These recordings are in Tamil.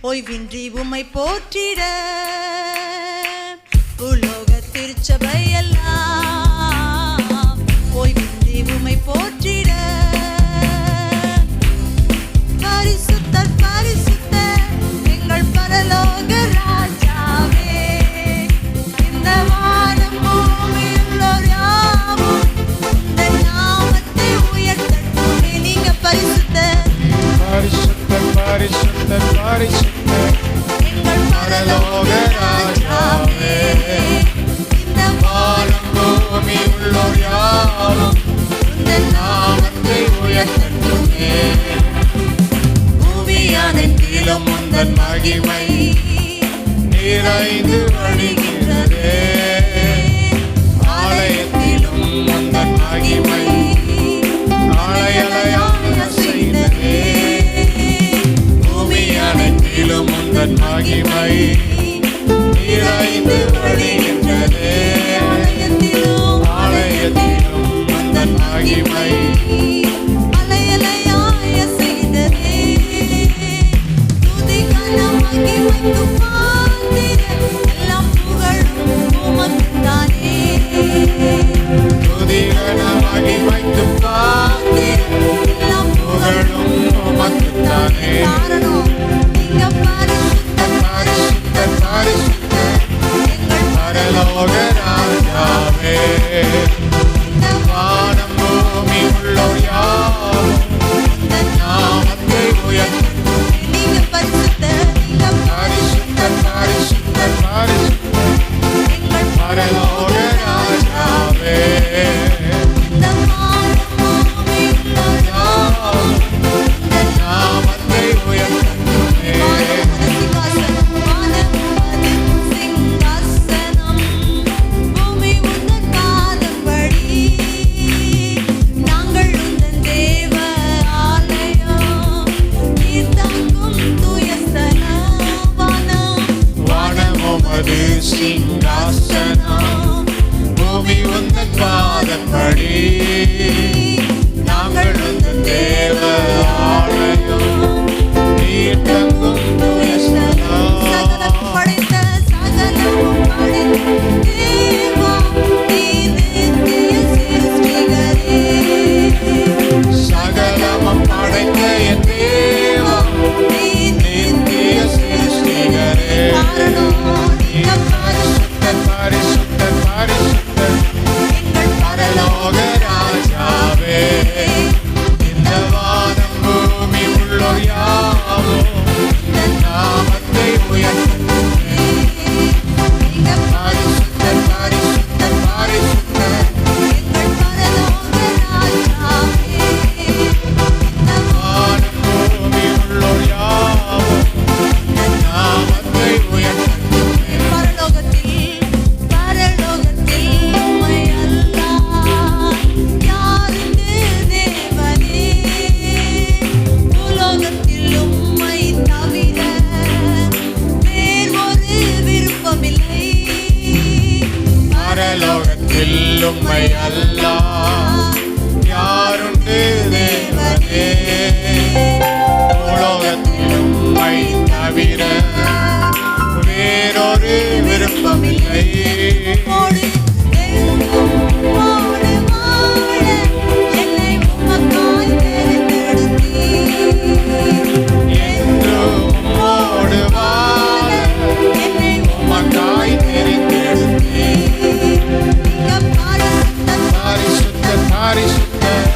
ஓய்வின்றி உம்மை போற்றிட உலோக திருச்சபையெல்லாம் ஓய்வின்றி உம்மை போற்றிட பரிசுத்தர் பரிசுத்தர் எங்கள் பரலோக ராஜாவே இந்த வானம் பூமியுள்ளோர் யாவும் இந்த நாமத்தை உயர்த்தட்டுமே. நீங்க பரிசுத்தர் பரிசுத்தர் பரிசுத்தர் பரிசுத்தர் எங்கள் பரலோக ராஜாவே இந்த வானம் பூமி உள்ளோர் யாரும் இந்த நாமத்தை உயர்த்தட்டுமே. பூமியானெங்கிலும் உந்தன் மகிமை நிறைந்து வழிகின்றதே. ஆலயத்திலும் உந்தன் மகிமை அலையலையாக செய்ததே. பூமியானெங்கிலும் உந்தன் மகிமை நிறைந்து வழிகின்றதே. ஆலயத்திலும் உந்தன் மகிமை அலையலையாய செய்ததே. துதி கன மகிமைக்கு பாத்திரர் எல்லாம் புகழும் உமக்குத்தானே. துதிகன மகிமைக்கு பாத்திரர் எல்லாம் புகழும் உமக்குத்தானே. காரணம் நீங்க பரிசுத்தர் பரிசுத்தர் பரிசுத்தர் எங்கள் பரலோக ராஜாவே. வானம் பூமி உள்ளோர் யாவும் நாமத்தை உயர்த்தும். நீங்க பரிசுத்தர் நீங்க பரிசுத்தர் பரிசுத்தர் பரிசுத்தர் எங்கள் பரலோக ராஜாவே. இந்த வானம் பூமியுள்ளோர் யாவும் நாமத்தை உயர்த்துமே. சிங்காசனம் வானமது சிங்காசனம் பூமி உந்தன் பாதப்படி. நாங்கள் உந்தன் தேவ ஆலயம் நீர் தங்கும் தூய ஸ்தலம். வானமுமது சிங்காசனம் பூமி உந்தன் பாதப்படி. நாங்கள் உந்தன் தேவ ஆலயம் நீர் தங்கும் தூய ஸ்தலம். சகலம் படைத்த சகலமும் படைத்த தேவா நீர் நித்திய சிருஷ்டிகரே. சகலமும் படைத்த என் தேவன் நித்திய சிருஷ்டிகரே. காரணம் நீங்க பரிசுத்தர் பரிசுத்தர் பரிசுத்தர் எங்கள் பரலோக ராஜாவே. இந்த வானம் பூமி உள்ளோர் யாவும் நாமத்தை உயர்த்துமே. நீங்க பரிசுத்தர் பரிசுத்தர் பரிசுத்தர் எங்கள் பரலோக ராஜாவே. இந்த வானம் பூமி உள்ளோர் யாவும் நாமத்தை உயர்த்துமே. பரலோகத்தில் உம்மை அல்லால் யாருக்கு தேவனே. உலோகத்தில் உம்மை தவிர வேறு ஒரு விருப்பமில்லை. பரலோகத்தில் உம்மை அல்லால் யாருண்டு தேவனே. உலோகத்தில் உம்மை தவிர வேறொரு விருப்பமில்லை. ஓடு எங்கும் ஓடு வாழ என்னை உமக்காய் தெரிந்தெடுத்தீர். என்றும் உம்மோடு வாழ என்னை உமக்காய் தெரிந்தெடுத்தீர். நீங்க பரிசுத்தர் பரிசுத்தர் பரிசுத்தர்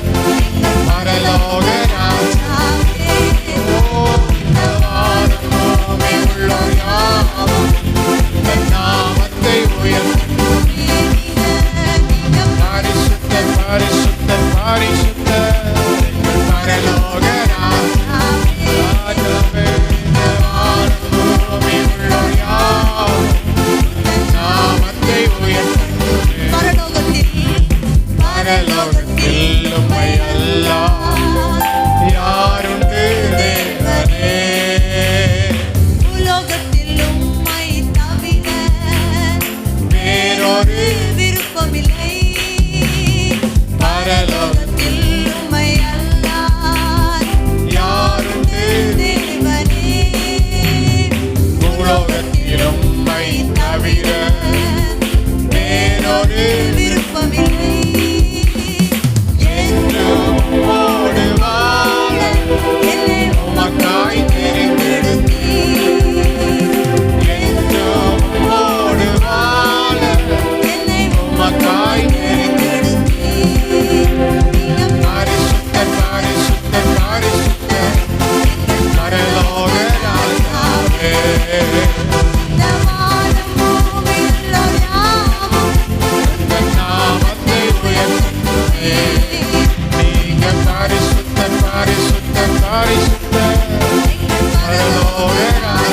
பரலோக ராஜாவே. வானம் பூமி உள்ளோர் யாவும் நாமத்தை ராஜா